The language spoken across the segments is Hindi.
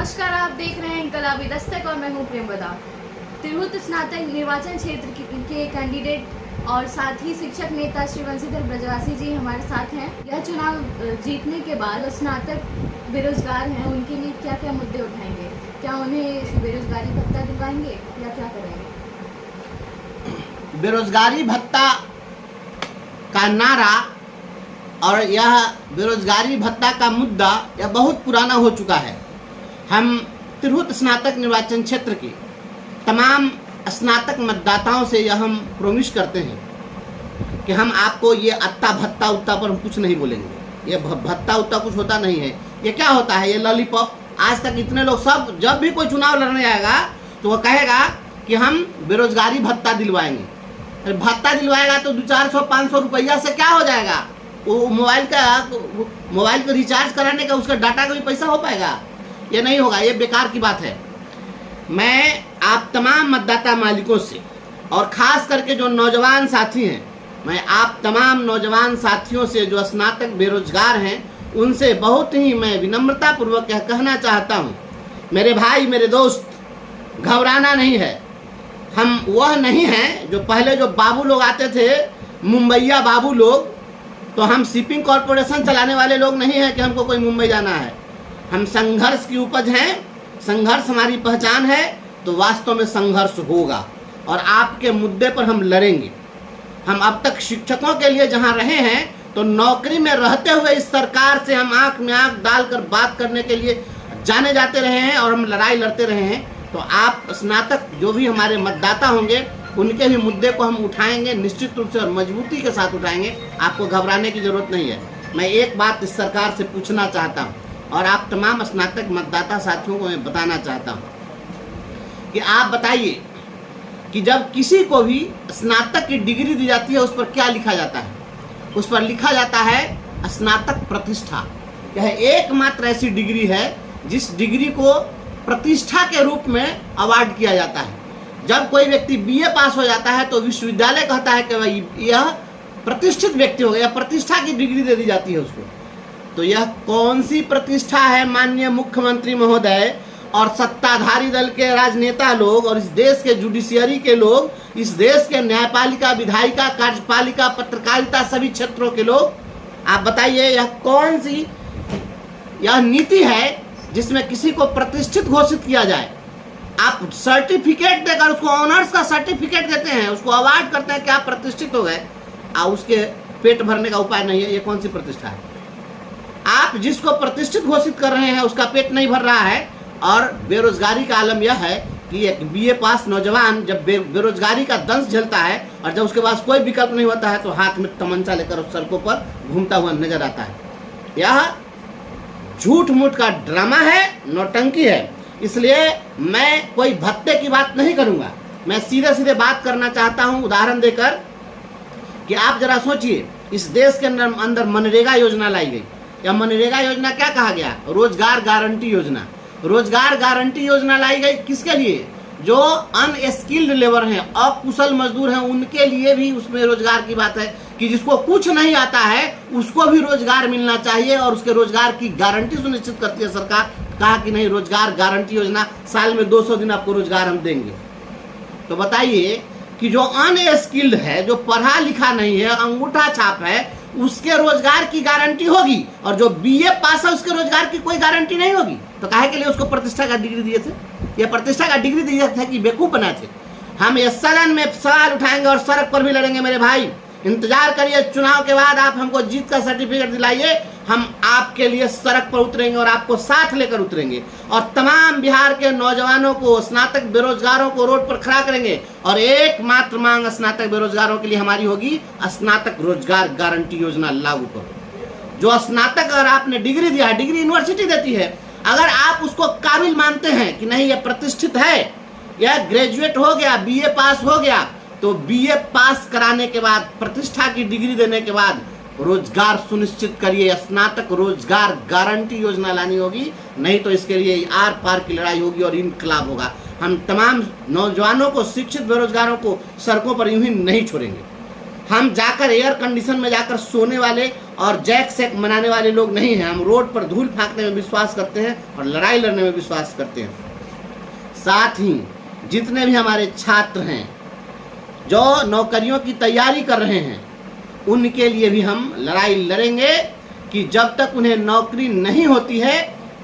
नमस्कार, आप देख रहे हैं इनकलाबी दस्तक और मैं हूं प्रेमवदा। तिरहुत स्नातक निर्वाचन क्षेत्र के कैंडिडेट और साथ ही शिक्षक नेता श्री वंशीधर ब्रजवासी जी हमारे साथ हैं। यह चुनाव जीतने के बाद स्नातक बेरोजगार हैं, उनके लिए क्या क्या मुद्दे उठाएंगे? क्या उन्हें बेरोजगारी भत्ता दिलवाएंगे या क्या करेंगे? बेरोजगारी भत्ता का नारा और यह बेरोजगारी भत्ता का मुद्दा यह बहुत पुराना हो चुका है। हम तिरहुत स्नातक निर्वाचन क्षेत्र के तमाम स्नातक मतदाताओं से यह हम प्रोमिस करते हैं कि हम आपको ये अत्ता भत्ता उत्ता पर हम कुछ नहीं बोलेंगे। ये भत्ता उत्ता कुछ होता नहीं है। ये क्या होता है? ये लॉलीपॉप। आज तक इतने लोग सब जब भी कोई चुनाव लड़ने आएगा तो वह कहेगा कि हम बेरोजगारी भत्ता दिलवाएंगे। भत्ता दिलवाएगा तो 400-500 रुपया से क्या हो जाएगा? वो मोबाइल का रिचार्ज कराने का, उसका डाटा का भी पैसा हो पाएगा? ये नहीं होगा। ये बेकार की बात है। मैं आप तमाम मतदाता मालिकों से और ख़ास करके जो नौजवान साथी हैं, मैं आप तमाम नौजवान साथियों से जो स्नातक बेरोजगार हैं उनसे बहुत ही मैं विनम्रतापूर्वक यह कहना चाहता हूँ, मेरे भाई मेरे दोस्त, घबराना नहीं है। हम वह नहीं हैं जो पहले जो बाबू लोग आते थे, मुंबईया बाबू लोग। तो हम शिपिंग कॉरपोरेशन चलाने वाले लोग नहीं हैं कि हमको कोई मुंबई जाना है। हम संघर्ष की उपज हैं, संघर्ष हमारी पहचान है। तो वास्तव में संघर्ष होगा और आपके मुद्दे पर हम लड़ेंगे। हम अब तक शिक्षकों के लिए जहां रहे हैं तो नौकरी में रहते हुए इस सरकार से हम आंख में आंख डालकर बात करने के लिए जाने जाते रहे हैं और हम लड़ाई लड़ते रहे हैं। तो आप स्नातक जो भी हमारे मतदाता होंगे उनके भी मुद्दे को हम उठाएंगे, निश्चित रूप से और मजबूती के साथ उठाएंगे। आपको घबराने की ज़रूरत नहीं है। मैं एक बात इस सरकार से पूछना चाहता हूँ और आप तमाम स्नातक मतदाता साथियों को मैं बताना चाहता हूँ कि आप बताइए कि जब किसी को भी स्नातक की डिग्री दी जाती है उस पर क्या लिखा जाता है? उस पर लिखा जाता है स्नातक प्रतिष्ठा। यह एकमात्र ऐसी डिग्री है जिस डिग्री को प्रतिष्ठा के रूप में अवार्ड किया जाता है। जब कोई व्यक्ति बीए पास हो जाता है तो विश्वविद्यालय कहता है कि भाई यह प्रतिष्ठित व्यक्ति हो गया, प्रतिष्ठा की डिग्री दे दी जाती है उसको। तो यह कौन सी प्रतिष्ठा है माननीय मुख्यमंत्री महोदय और सत्ताधारी दल के राजनेता लोग और इस देश के जुडिशियरी के लोग, इस देश के न्यायपालिका, विधायिका, कार्यपालिका, पत्रकारिता, सभी क्षेत्रों के लोग, आप बताइए यह कौन सी यह नीति है जिसमें किसी को प्रतिष्ठित घोषित किया जाए? आप सर्टिफिकेट देकर उसको ऑनर्स का सर्टिफिकेट देते हैं, उसको अवार्ड करते हैं कि आप प्रतिष्ठित हो गए, और उसके पेट भरने का उपाय नहीं है। ये कौन सी प्रतिष्ठा है? आप जिसको प्रतिष्ठित घोषित कर रहे हैं उसका पेट नहीं भर रहा है। और बेरोजगारी का आलम यह है कि एक बीए पास नौजवान जब बेरोजगारी का दंश झेलता है और जब उसके पास कोई विकल्प नहीं होता है तो हाथ में तमंचा लेकर सड़कों पर घूमता हुआ नजर आता है। यह झूठ मूठ का ड्रामा है, नौटंकी है। इसलिए मैं कोई भत्ते की बात नहीं करूंगा। मैं सीधे सीधे बात करना चाहता हूं उदाहरण देकर कि आप जरा सोचिए, इस देश के अंदर मनरेगा योजना लाई गई। यह मनरेगा योजना क्या कहा गया? रोजगार गारंटी योजना। रोजगार गारंटी योजना लाई गई किसके लिए? जो अनस्किल्ड लेबर हैं, अकुशल मजदूर हैं, उनके लिए भी उसमें रोजगार की बात है कि जिसको कुछ नहीं आता है उसको भी रोजगार मिलना चाहिए और उसके रोजगार की गारंटी सुनिश्चित करती है सरकार। कहा कि नहीं, रोजगार गारंटी योजना, साल में 200 दिन आपको रोजगार हम देंगे। तो बताइए कि जो अनस्किल्ड है, जो पढ़ा लिखा नहीं है, अंगूठा छाप है, उसके रोजगार की गारंटी होगी और जो बीए पास है उसके रोजगार की कोई गारंटी नहीं होगी। तो काहे के लिए उसको प्रतिष्ठा का डिग्री दिए थे? ये प्रतिष्ठा का डिग्री दिए थे कि बेवकूफ बनाए थे? हम ये सदन में सवाल उठाएंगे और सड़क पर भी लड़ेंगे मेरे भाई। इंतजार करिए, चुनाव के बाद आप हमको जीत का सर्टिफिकेट दिलाइए, हम आपके लिए सड़क पर उतरेंगे और आपको साथ लेकर उतरेंगे और तमाम बिहार के नौजवानों को, स्नातक बेरोजगारों को रोड पर खड़ा करेंगे। और एकमात्र मांग स्नातक बेरोजगारों के लिए हमारी होगी, स्नातक रोजगार गारंटी योजना लागू करो। जो स्नातक अगर आपने डिग्री दिया है, डिग्री यूनिवर्सिटी देती है, अगर आप उसको काबिल मानते हैं कि नहीं ये प्रतिष्ठित है, यह ग्रेजुएट हो गया, बीए पास हो गया, तो बीए पास कराने के बाद, प्रतिष्ठा की डिग्री देने के बाद रोजगार सुनिश्चित करिए। स्नातक रोजगार गारंटी योजना लानी होगी, नहीं तो इसके लिए आर पार की लड़ाई होगी और इनकलाब होगा। हम तमाम नौजवानों को, शिक्षित बेरोजगारों को सड़कों पर यूं ही नहीं छोड़ेंगे। हम जाकर एयर कंडीशन में जाकर सोने वाले और जैक सैक मनाने वाले लोग नहीं हैं। हम रोड पर धूल फेंकने में विश्वास करते हैं और लड़ाई लड़ने में विश्वास करते हैं। साथ ही जितने भी हमारे छात्र हैं जो नौकरियों की तैयारी कर रहे हैं, उनके लिए भी हम लड़ाई लड़ेंगे कि जब तक उन्हें नौकरी नहीं होती है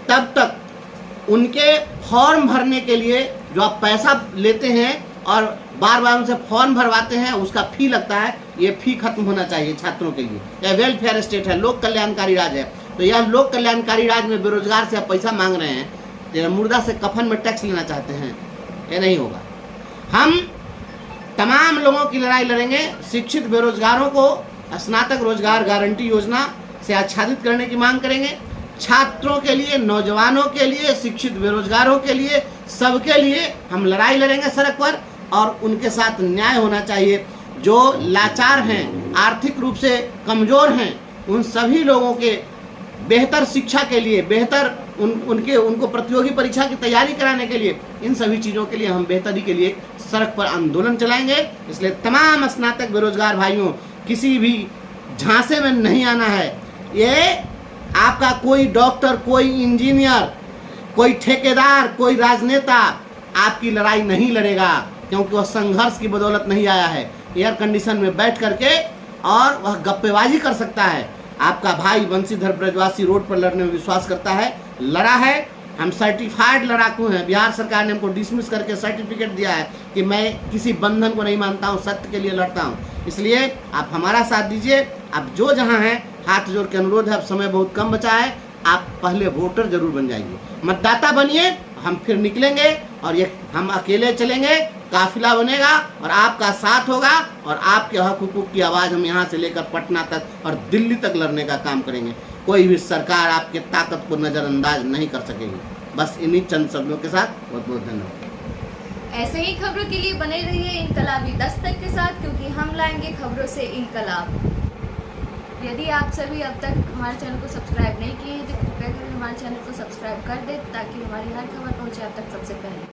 तब तक उनके फॉर्म भरने के लिए जो आप पैसा लेते हैं और बार बार उनसे फॉर्म भरवाते हैं, उसका फी लगता है, ये फी खत्म होना चाहिए छात्रों के लिए। यह वेलफेयर स्टेट है, लोक कल्याणकारी राज है। तो यह लोक कल्याणकारी राज में बेरोजगार से आप पैसा मांग रहे हैं, तो मुर्दा से कफन में टैक्स लेना चाहते हैं, ये नहीं होगा। हम तमाम लोगों की लड़ाई लड़ेंगे। शिक्षित बेरोजगारों को स्नातक रोजगार गारंटी योजना से आच्छादित करने की मांग करेंगे। छात्रों के लिए, नौजवानों के लिए, शिक्षित बेरोजगारों के लिए, सबके लिए हम लड़ाई लड़ेंगे सड़क पर, और उनके साथ न्याय होना चाहिए। जो लाचार हैं, आर्थिक रूप से कमज़ोर हैं, उन सभी लोगों के बेहतर शिक्षा के लिए, बेहतर उनको प्रतियोगी परीक्षा की तैयारी कराने के लिए, इन सभी चीज़ों के लिए हम बेहतरी के लिए सड़क पर आंदोलन चलाएंगे। इसलिए तमाम स्नातक बेरोजगार भाइयों, किसी भी झांसे में नहीं आना है। ये आपका कोई डॉक्टर, कोई इंजीनियर, कोई ठेकेदार, कोई राजनेता आपकी लड़ाई नहीं लड़ेगा, क्योंकि वह संघर्ष की बदौलत नहीं आया है एयर कंडीशन में बैठ करके, और वह गप्पेबाजी कर सकता है। आपका भाई बंशीधर ब्रजवासी रोड पर लड़ने में विश्वास करता है, लड़ा है। हम सर्टिफाइड लड़ाकू हैं। बिहार सरकार ने हमको डिसमिस करके सर्टिफिकेट दिया है कि मैं किसी बंधन को नहीं मानता हूँ, सत्य के लिए लड़ता हूँ। इसलिए आप हमारा साथ दीजिए। आप जो जहाँ हैं, हाथ जोड़ के अनुरोध है, अब समय बहुत कम बचा है, आप पहले वोटर जरूर बन जाइए, मतदाता बनिए। हम फिर निकलेंगे और ये हम अकेले चलेंगे, काफिला बनेगा और आपका साथ होगा, और आपके हक हुकूक की आवाज़ हम यहाँ से लेकर पटना तक और दिल्ली तक लड़ने का काम करेंगे। कोई भी सरकार आपके ताकत को नज़रअंदाज नहीं कर सकेगी। बस इन्हीं चंद शब्दों के साथ बहुत बहुत धन्यवाद। ऐसे ही खबरों के लिए बने रहिए इनकलाबी दस्तक के साथ, क्योंकि हम लाएंगे खबरों से इनकलाब। यदि आप सभी अब तक हमारे चैनल को सब्सक्राइब नहीं किए हैं तो कृपया कर हमारे चैनल को सब्सक्राइब कर दें, ताकि हमारी हर खबर पहुंचे आप तक सबसे पहले।